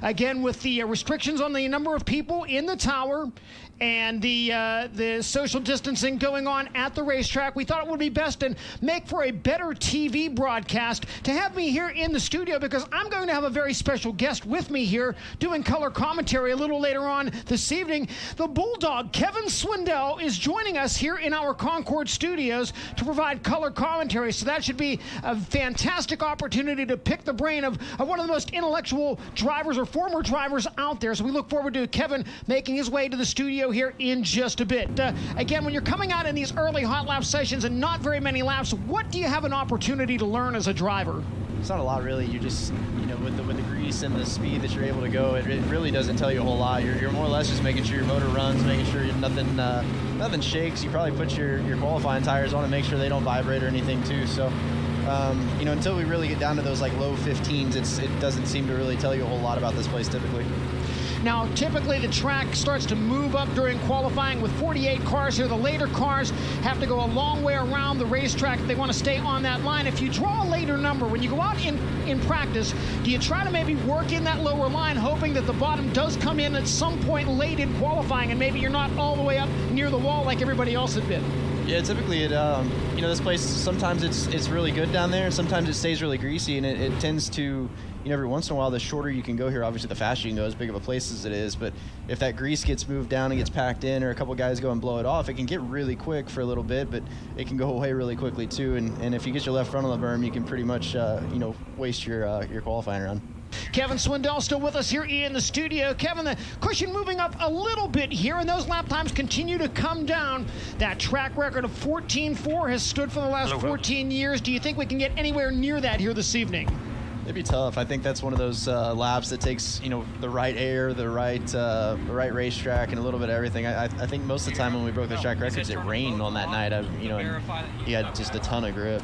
Again, with the restrictions on the number of people in the tower and the social distancing going on at the racetrack, we thought it would be best and make for a better TV broadcast to have me here in the studio, because I'm going to have a very special guest with me here doing color commentary a little later on this evening. The Bulldog, Kevin Swindell, is joining us here in our Concord studios to provide color commentary, so that should be a fantastic opportunity to pick the brain of one of the most intellectual drivers or former drivers out there. So we look forward to Kevin making his way to the studio here in just a bit. Again, when you're coming out in these early hot lap sessions and not very many laps, what do you have an opportunity to learn as a driver? It's not a lot, really. You just, with the grease and the speed that you're able to go, it really doesn't tell you a whole lot. You're more or less just making sure your motor runs, making sure nothing shakes. You probably put your qualifying tires on and make sure they don't vibrate or anything too. So, until we really get down to those like low 15s, it doesn't seem to really tell you a whole lot about this place typically. Now, typically the track starts to move up during qualifying with 48 cars here. The later cars have to go a long way around the racetrack if they want to stay on that line. If you draw a later number, when you go out in practice, do you try to maybe work in that lower line, hoping that the bottom does come in at some point late in qualifying and maybe you're not all the way up near the wall like everybody else had been? Yeah, typically this place, sometimes it's really good down there, and sometimes it stays really greasy, and it tends to, every once in a while, the shorter you can go here, obviously the faster you can go, as big of a place as it is, but if that grease gets moved down and gets packed in, or a couple guys go and blow it off, it can get really quick for a little bit, but it can go away really quickly too, and if you get your left front on the berm, you can pretty much, waste your qualifying run. Kevin Swindell still with us here in the studio. Kevin, the cushion moving up a little bit here, and those lap times continue to come down. That track record of 14.4 has stood for the last 14 years. Do you think we can get anywhere near that here this evening? It'd be tough. I think that's one of those laps that takes, the right air, the right racetrack, and a little bit of everything. I think most of the time when we broke the track records, it rained on that night. And you had just a ton of grip.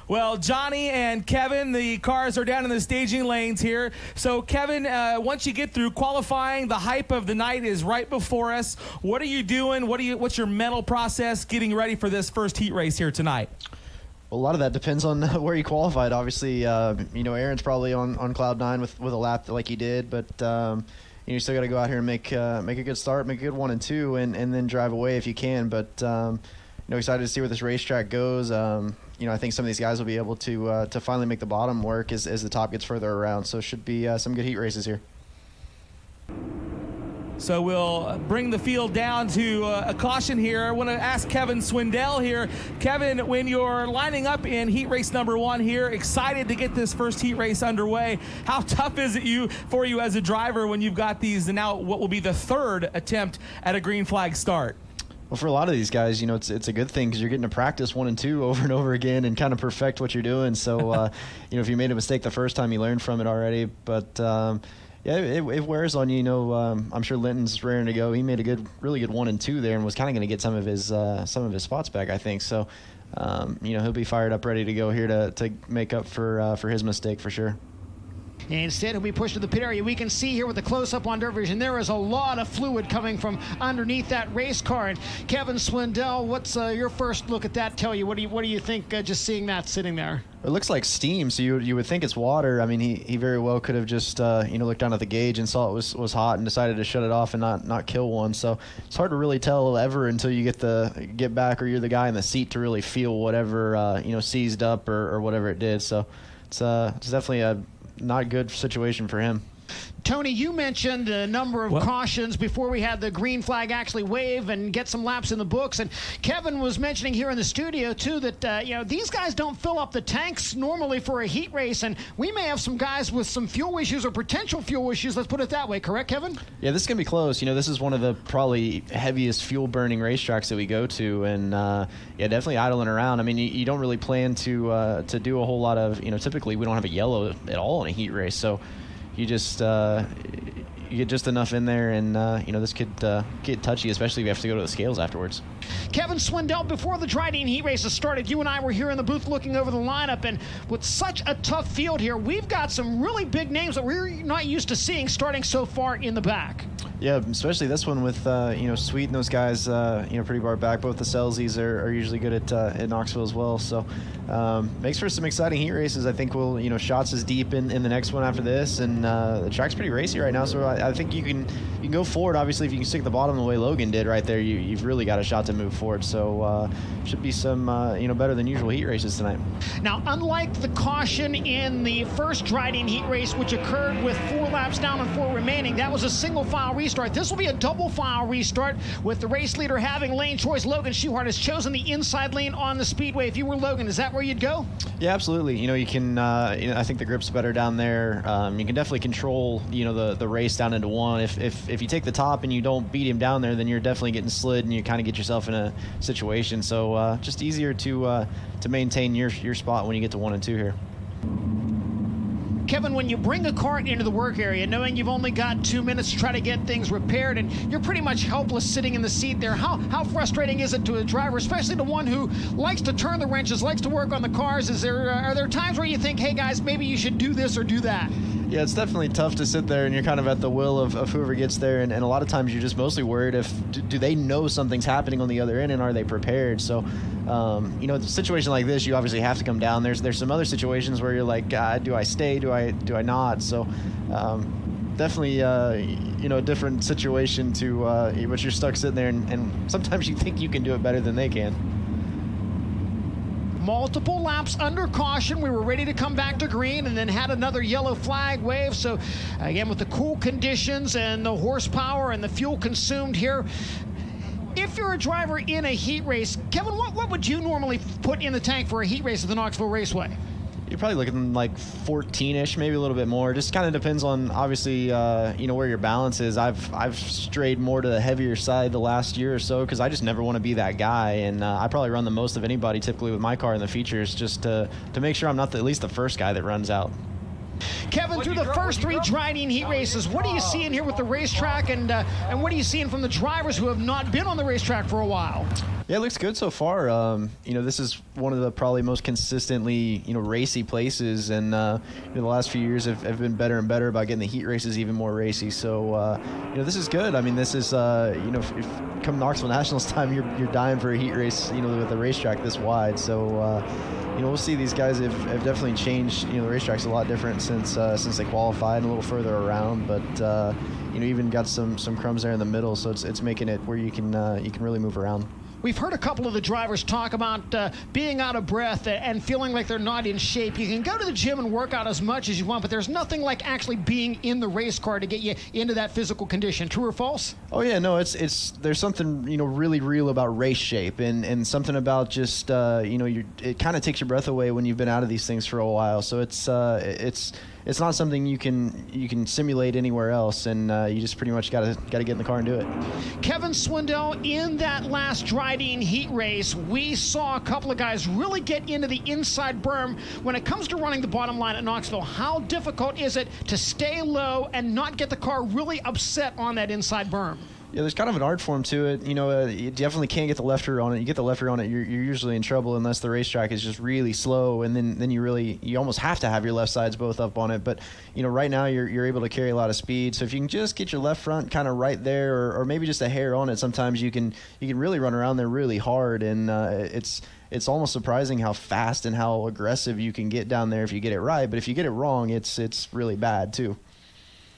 Well, Johnny and Kevin, the cars are down in the staging lanes here. So, Kevin, once you get through qualifying, the hype of the night is right before us. What are you doing? What's your mental process getting ready for this first heat race here tonight? Well, a lot of that depends on where you qualified. Obviously, Aaron's probably on cloud 9 with a lap like he did, but you still got to go out here and make a good start, make a good 1 and 2, and then drive away if you can. But excited to see where this racetrack goes. I think some of these guys will be able to finally make the bottom work as the top gets further around. So it should be some good heat races here. So we'll bring the field down to a caution here. I want to ask Kevin Swindell here. Kevin, when you're lining up in heat race number 1 here, excited to get this first heat race underway, how tough is it for you as a driver when you've got these, and now what will be the 3rd attempt at a green flag start? Well, for a lot of these guys, it's a good thing because you're getting to practice 1 and 2 over and over again and kind of perfect what you're doing. So, if you made a mistake the first time, you learned from it already. But, it wears on you. I'm sure Linton's raring to go. He made a really good 1 and 2 there and was kind of going to get some of his spots back, I think. So, he'll be fired up, ready to go here to make up for his mistake for sure. And instead, he'll be pushed to the pit area. We can see here with the close-up on DIRTVision, there is a lot of fluid coming from underneath that race car. And Kevin Swindell, what's your first look at that tell you? What do you think just seeing that sitting there? It looks like steam, so you would think it's water. I mean, he very well could have just looked down at the gauge and saw it was hot and decided to shut it off and not kill one. So it's hard to really tell ever until you get back, or you're the guy in the seat to really feel whatever seized up or whatever it did. So it's definitely a not good situation for him. Tony, you mentioned a number of cautions before we had the green flag actually wave and get some laps in the books. And Kevin was mentioning here in the studio, too, that, these guys don't fill up the tanks normally for a heat race. And we may have some guys with some fuel issues or potential fuel issues. Let's put it that way. Correct, Kevin? Yeah, this is going to be close. This is one of the probably heaviest fuel-burning racetracks that we go to. And, definitely idling around. I mean, you don't really plan to do a whole lot of, typically we don't have a yellow at all in a heat race. So you just you get just enough in there, and this could get touchy, especially if you have to go to the scales afterwards. Kevin Swindell, before the Drydene heat races started, you and I were here in the booth looking over the lineup, and with such a tough field here, we've got some really big names that we're not used to seeing starting so far in the back. Yeah, especially this one with Sweet and those guys, pretty far back. Both the Selzies are usually good at Knoxville as well. So makes for some exciting heat races. I think we'll, Shots is deep in the next one after this, and the track's pretty racy right now. So I think you can go forward. Obviously, if you can stick the bottom the way Logan did right there, you've really got a shot to move forward. So should be some better than usual heat races tonight. Now, unlike the caution in the first Drydene heat race, which occurred with 4 laps down and 4 remaining, that was a single file restart. This will be a double file restart with the race leader having lane choice. Logan Schuchart has chosen the inside lane on the speedway. If you were Logan, is that where you'd go? Yeah, absolutely. You can. I think the grip's better down there. You can definitely control. The race down into one. If you take the top and you don't beat him down there, then you're definitely getting slid and you kind of get yourself in a situation. So just easier to maintain your spot when you get to 1 and 2 here. Kevin, when you bring a cart into the work area, knowing you've only got 2 minutes to try to get things repaired, and you're pretty much helpless sitting in the seat there, how frustrating is it to a driver, especially to one who likes to turn the wrenches, likes to work on the cars? Are there times where you think, hey guys, maybe you should do this or do that? Yeah, it's definitely tough to sit there and you're kind of at the will of whoever gets there, and a lot of times you're just mostly worried if do they know something's happening on the other end and are they prepared. So a situation like this, you obviously have to come down. There's some other situations where you're like, do I stay, do I not? So definitely a different situation to but you're stuck sitting there, and sometimes you think you can do it better than they can. Multiple laps under caution. We were ready to come back to green and then had another yellow flag wave. So again, with the cool conditions and the horsepower and the fuel consumed here, if you're a driver in a heat race, Kevin, what would you normally put in the tank for a heat race at the Knoxville Raceway? You're probably looking like 14-ish, maybe a little bit more. Just kind of depends on, obviously, where your balance is. I've strayed more to the heavier side the last year or so because I just never want to be that guy, and I probably run the most of anybody typically with my car in the features just to make sure I'm not at least the first guy that runs out. Kevin, through the first 3 Drydene heat races, what are you seeing here with the racetrack, and what are you seeing from the drivers who have not been on the racetrack for a while? Yeah, it looks good so far. This is one of the probably most consistently, racy places, and the last few years have been better and better about getting the heat races even more racy. So, this is good. I mean, this is, if come Knoxville Nationals time, you're dying for a heat race, with a racetrack this wide. So, we'll see. These guys have definitely changed. The racetrack's a lot different since they qualified and a little further around, but even got some crumbs there in the middle, so it's making it where you can really move around. We've heard a couple of the drivers talk about being out of breath and feeling like they're not in shape. You can go to the gym and work out as much as you want, but there's nothing like actually being in the race car to get you into that physical condition. True or false? Oh yeah, no, there's something really real about race shape and something about just it kind of takes your breath away when you've been out of these things for a while. So it's not something you can simulate anywhere else, and you just pretty much got to get in the car and do it. Kevin Swindell, in that last Drydene heat race, we saw a couple of guys really get into the inside berm. When it comes to running the bottom line at Knoxville, how difficult is it to stay low and not get the car really upset on that inside berm? Yeah, there's kind of an art form to it. You definitely can't get the left rear on it. You get the left rear on it, you're usually in trouble unless the racetrack is just really slow, and then you almost have to have your left sides both up on it. But right now you're able to carry a lot of speed. So if you can just get your left front kind of right there, or maybe just a hair on it, sometimes you can really run around there really hard, and it's almost surprising how fast and how aggressive you can get down there if you get it right. But if you get it wrong, it's really bad too.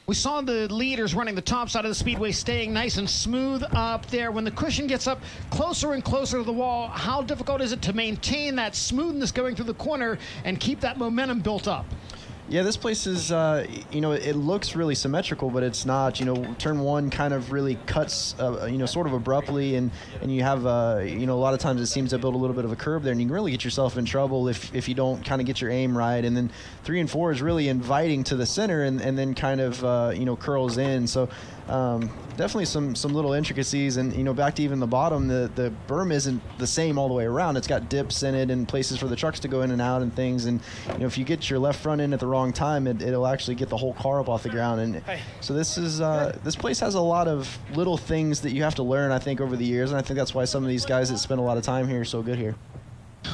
We saw the leaders running the top side of the speedway staying nice and smooth up there. When the cushion gets up closer and closer to the wall, how difficult is it to maintain that smoothness going through the corner and keep that momentum built up? Yeah, this place is, it looks really symmetrical, but it's not. Turn 1 kind of really cuts, sort of abruptly, and you have, a lot of times it seems to build a little bit of a curve there, and you can really get yourself in trouble if you don't kind of get your aim right. And then 3 and 4 is really inviting to the center, and then kind of, curls in. So definitely some little intricacies, and back to even the bottom, the berm isn't the same all the way around. It's got dips in it and places for the trucks to go in and out and things, and if you get your left front in at the wrong time, it'll actually get the whole car up off the ground. And so this place has a lot of little things that you have to learn, I think, over the years, and I think that's why some of these guys that spend a lot of time here are so good here.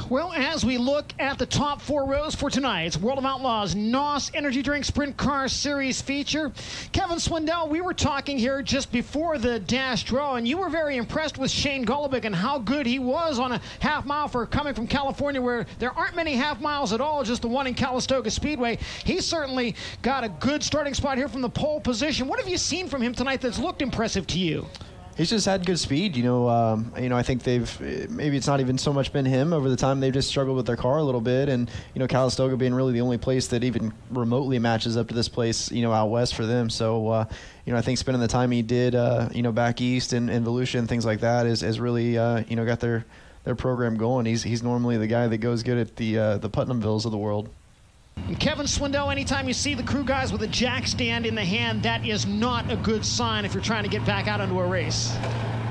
Well, as we look at the top 4 rows for tonight's World of Outlaws NOS Energy Drink Sprint Car Series feature, Kevin Swindell, we were talking here just before the dash draw, and you were very impressed with Shane Golubic and how good he was on a half mile for coming from California, where there aren't many half miles at all, just the one in Calistoga Speedway. He certainly got a good starting spot here from the pole position. What have you seen from him tonight that's looked impressive to you? He's just had good speed, I think maybe it's not even so much been him over the time. They've just struggled with their car a little bit, and Calistoga being really the only place that even remotely matches up to this place, out west for them. So, I think spending the time he did, back east and Volusia and things like that has really, got their program going. He's normally the guy that goes good at the Putnamvilles of the world. And Kevin Swindell, anytime you see the crew guys with a jack stand in the hand, that is not a good sign if you're trying to get back out into a race.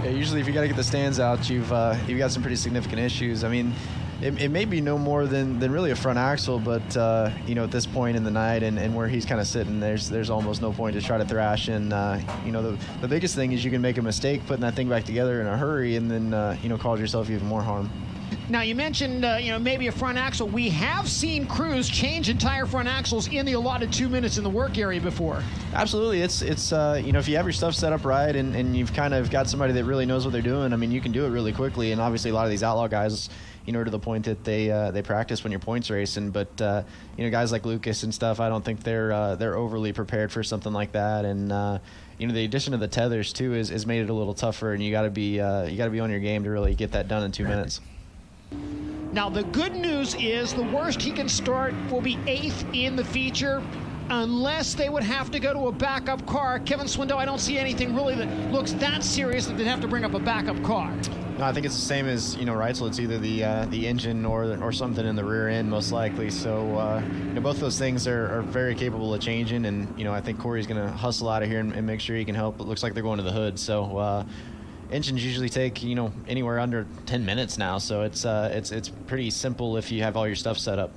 Yeah, usually if you got to get the stands out, you've got some pretty significant issues. I mean, it may be no more than really a front axle, but at this point in the night and where he's kind of sitting, there's almost no point to try to thrash. And the biggest thing is you can make a mistake putting that thing back together in a hurry, and then cause yourself even more harm. Now, you mentioned, maybe a front axle. We have seen crews change entire front axles in the allotted 2 minutes in the work area before. Absolutely. It's if you have your stuff set up right and you've kind of got somebody that really knows what they're doing, I mean, you can do it really quickly. And obviously a lot of these outlaw guys, to the point that they practice when you're points racing. But, guys like Lucas and stuff, I don't think they're overly prepared for something like that. And, the addition of the tethers, too, has made it a little tougher. And you got to be on your game to really get that done in 2 minutes. Now, the good news is the worst he can start will be 8th in the feature, unless they would have to go to a backup car. Kevin Swindell, I don't see anything really that looks that serious that they'd have to bring up a backup car. No, I think it's the same as, Reitzel. It's either the engine or something in the rear end, most likely. So, both those things are very capable of changing. And, I think Corey's going to hustle out of here and make sure he can help. It looks like they're going to the hood. So, engines usually take, anywhere under 10 minutes now. So it's pretty simple if you have all your stuff set up.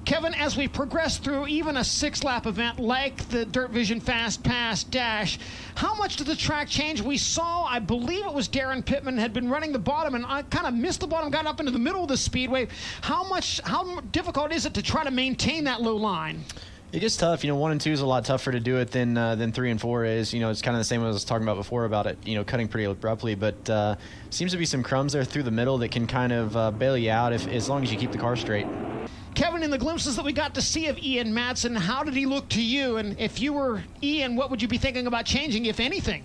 Kevin, as we progress through even a 6-lap event like the DIRTVision Fast Pass Dash, how much does the track change? We saw, I believe it was Darren Pittman had been running the bottom, and I kind of missed the bottom, got up into the middle of the speedway. How difficult is it to try to maintain that low line? It gets tough. 1 and 2 is a lot tougher to do it than 3 and 4 is. It's kind of the same as I was talking about before about it, cutting pretty abruptly. But seems to be some crumbs there through the middle that can kind of bail you out as long as you keep the car straight. Kevin, in the glimpses that we got to see of Ian Madsen, how did he look to you? And if you were Ian, what would you be thinking about changing, if anything?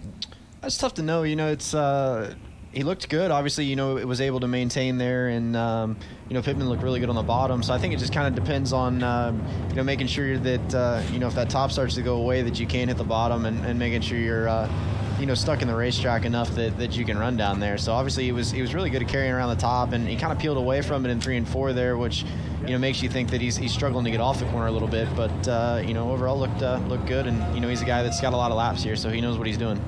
That's tough to know. He looked good. Obviously, it was able to maintain there, and Pittman looked really good on the bottom. So I think it just kind of depends on making sure that if that top starts to go away, that you can hit the bottom, and making sure you're stuck in the racetrack enough that you can run down there. So obviously he was really good at carrying around the top, and he kind of peeled away from it in 3 and 4 there, which makes you think that he's struggling to get off the corner a little bit. But overall looked good, and he's a guy that's got a lot of laps here, so he knows what he's doing.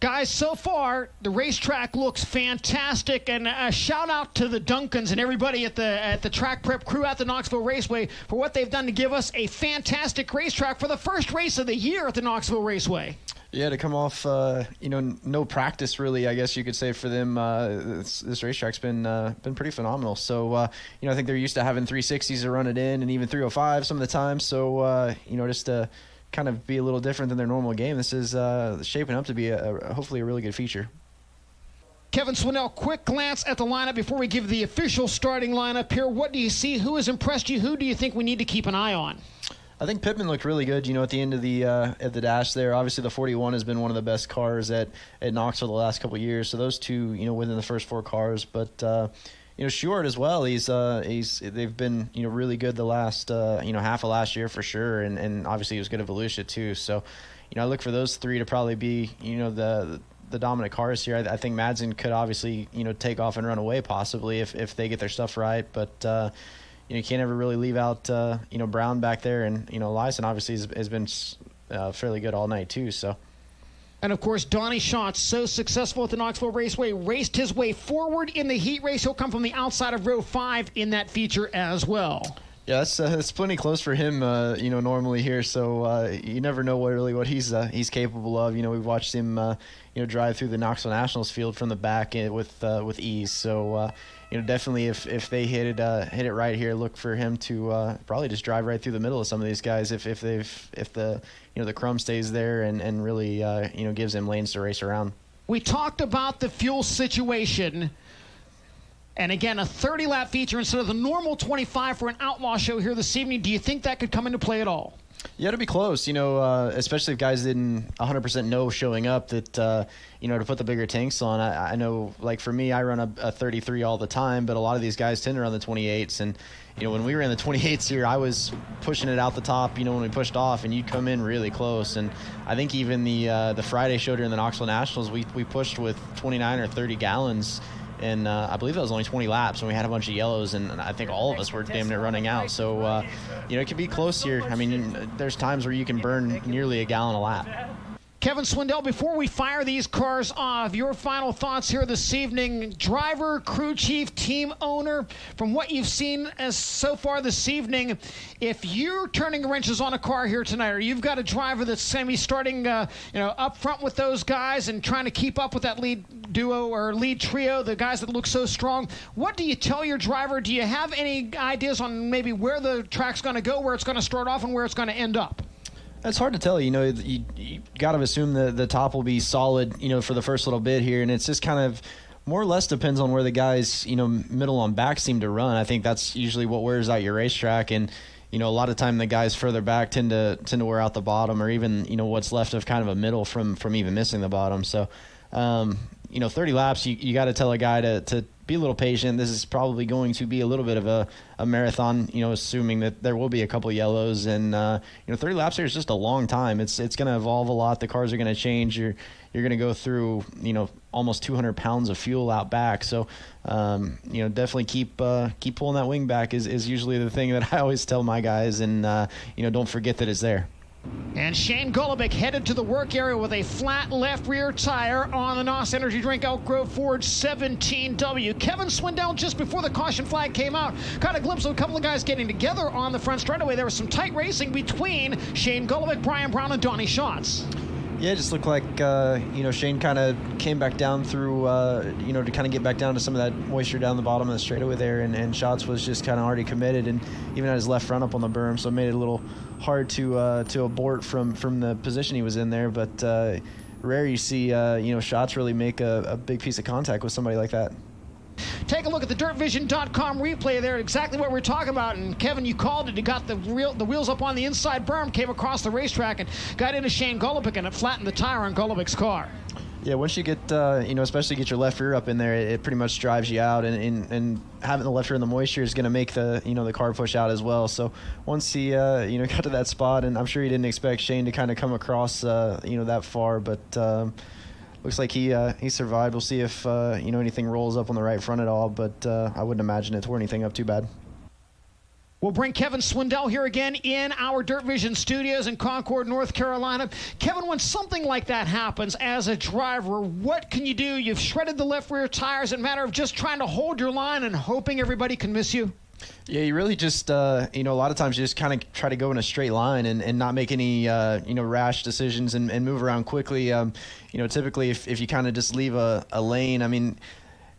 Guys, so far, the racetrack looks fantastic, and a shout-out to the Duncans and everybody at the track prep crew at the Knoxville Raceway for what they've done to give us a fantastic racetrack for the first race of the year at the Knoxville Raceway. Yeah, to come off, no practice really, I guess you could say for them. This racetrack's been pretty phenomenal. So, I think they're used to having 360s to run it in, and even 305 some of the time. So, just to kind of be a little different than their normal game, this is shaping up to be hopefully a really good feature. Kevin Swindell, quick glance at the lineup before we give the official starting lineup here. What do you see? Who has impressed you? Who do you think we need to keep an eye on? I think Pittman looked really good, at the end of the dash there. Obviously, the 41 has been one of the best cars at Knoxville the last couple of years. So those two, within the first 4 cars. But Short as well. They've been really good the last half of last year for sure, and obviously he was good at Volusia too. So I look for those 3 to probably be the dominant cars here. I think Madsen could obviously take off and run away possibly if they get their stuff right, but. You can't ever really leave out, Brown back there. And, Lyson obviously has been fairly good all night, too. So. And, of course, Donnie Schatz, so successful at the Knoxville Raceway, raced his way forward in the heat race. He'll come from the outside of row 5 in that feature as well. Yeah, that's plenty close for him, normally here. So you never know what he's capable of. We've watched him, drive through the Knoxville Nationals field from the back with ease. So, definitely if they hit it right here, look for him to probably just drive right through the middle of some of these guys if the the crumb stays there and really gives them lanes to race around. We talked about the fuel situation. And again, a 30-lap feature instead of the normal 25 for an Outlaw show here this evening. Do you think that could come into play at all? Yeah, it'll be close, especially if guys didn't 100% know showing up that, to put the bigger tanks on. I know, like for me, I run a 33 all the time, but a lot of these guys tend to run the 28s. And, when we ran the 28s here, I was pushing it out the top, when we pushed off, and you'd come in really close. And I think even the Friday show during the Knoxville Nationals, we pushed with 29 or 30 gallons. And I believe that was only 20 laps, and we had a bunch of yellows, and I think all of us were damn near running out. So, it could be close here. I mean, there's times where you can burn nearly a gallon a lap. Kevin Swindell, before we fire these cars off, your final thoughts here this evening. Driver, crew chief, team owner, from what you've seen as so far this evening, if you're turning wrenches on a car here tonight, or you've got a driver that's going to be starting, up front with those guys and trying to keep up with that lead duo or lead trio, the guys that look so strong, what do you tell your driver? Do you have any ideas on maybe where the track's going to go, where it's going to start off, and where it's going to end up? It's hard to tell. You got to assume the top will be solid, for the first little bit here. And it's just kind of more or less depends on where the guys, middle on back seem to run. I think that's usually what wears out your racetrack. And, a lot of time the guys further back tend to wear out the bottom, or even, what's left of kind of a middle from even missing the bottom. So, 30 laps, you got to tell a guy to be a little patient. This is probably going to be a little bit of a marathon, assuming that there will be a couple yellows. And, 30 laps here is just a long time. It's going to evolve a lot. The cars are going to change. You're going to go through, almost 200 pounds of fuel out back. So, definitely keep pulling that wing back is usually the thing that I always tell my guys. And, don't forget that it's there. And Shane Golobic headed to the work area with a flat left rear tire on the NOS Energy Drink Elk Grove Ford 17W. Kevin Swindell, just before the caution flag came out, caught a glimpse of a couple of guys getting together on the front straightaway. There was some tight racing between Shane Golobic, Brian Brown, and Donnie Schatz. Yeah, it just looked like, Shane kind of came back down through, to kind of get back down to some of that moisture down the bottom of the straightaway there. And Schatz was just kind of already committed and even had his left front up on the berm, so it made it a little hard to abort from the position he was in there. But rare you see, Schatz really make a big piece of contact with somebody like that. Take a look at the DIRTVision.com replay there, exactly what we're talking about. And Kevin, you called it. You got the wheels up on the inside berm, came across the racetrack, and got into Shane Golobic, and it flattened the tire on Golubic's car. Yeah, once you get, especially get your left rear up in there, it pretty much drives you out, and having the left rear in the moisture is going to make the car push out as well. So once he, got to that spot, and I'm sure he didn't expect Shane to kind of come across, that far, but looks like he survived. We'll see if, anything rolls up on the right front at all, but I wouldn't imagine it tore anything up too bad. We'll bring Kevin Swindell here again in our DIRTVision studios in Concord, North Carolina. Kevin, when something like that happens as a driver, what can you do? You've shredded the left rear tires. Is it a matter of just trying to hold your line and hoping everybody can miss you? Yeah, you really just, a lot of times you just kind of try to go in a straight line and not make any, rash decisions and move around quickly. Typically if you kind of just leave a lane, I mean,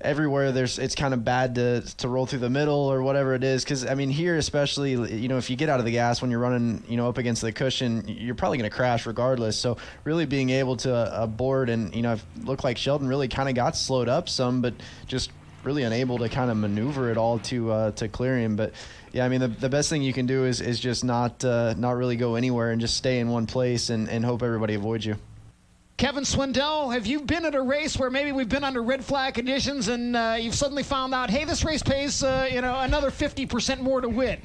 everywhere it's kind of bad to roll through the middle or whatever it is. Because, I mean, here especially, if you get out of the gas when you're running, up against the cushion, you're probably going to crash regardless. So really being able to abort and, it looked like Sheldon really kind of got slowed up some, but just really unable to kind of maneuver it all to clear him. But yeah, I mean, the best thing you can do is just not really go anywhere and just stay in one place and hope everybody avoids you. Kevin Swindell, have you been at a race where maybe we've been under red flag conditions and you've suddenly found out, hey, this race pays another 50% more to win?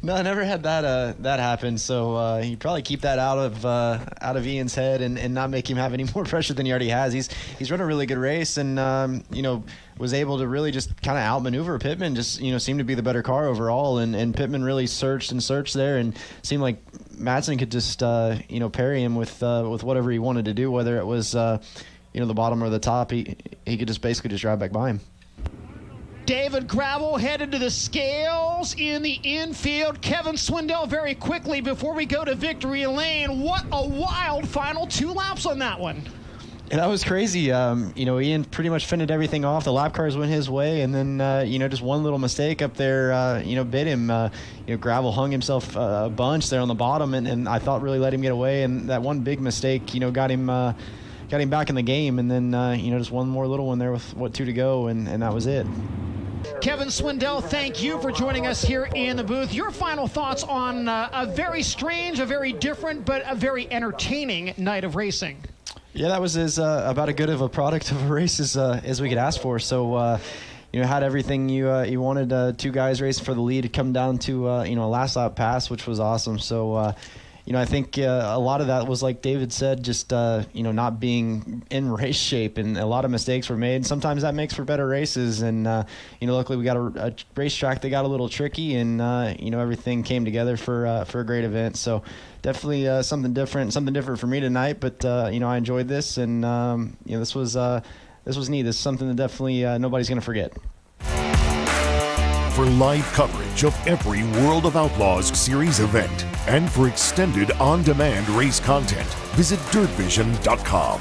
No, I never had that happen. So you probably keep that out of Ian's head and not make him have any more pressure than he already has. He's run a really good race and was able to really just kind of outmaneuver Pittman. Just seemed to be the better car overall, and Pittman really searched there and seemed like Madsen could just parry him with whatever he wanted to do, whether it was the bottom or the top. He could just basically just drive back by him. David Gravel headed to the scales in the infield. Kevin Swindell, very quickly before we go to victory lane. What a wild final 2 laps on that one. And that was crazy. Ian pretty much fended everything off. The lap cars went his way, and then just one little mistake up there, bit him. Gravel hung himself a bunch there on the bottom, and I thought really let him get away. And that one big mistake, got him back in the game. And then just one more little one there with 2 to go, and that was it. Kevin Swindell, thank you for joining us here in the booth. Your final thoughts on a very strange, a very different, but a very entertaining night of racing. Yeah, that was about as good of a product of a race as we could ask for. So, had everything you wanted. 2 guys racing for the lead to come down to a last lap pass, which was awesome. So, I think a lot of that was like David said, just not being in race shape, and a lot of mistakes were made. Sometimes that makes for better races, and luckily we got a racetrack that got a little tricky, and everything came together for a great event. So definitely something different for me tonight. But I enjoyed this, and this was neat. This is something that definitely nobody's gonna forget. For live coverage of every World of Outlaws series event and for extended on-demand race content, visit DIRTVision.com.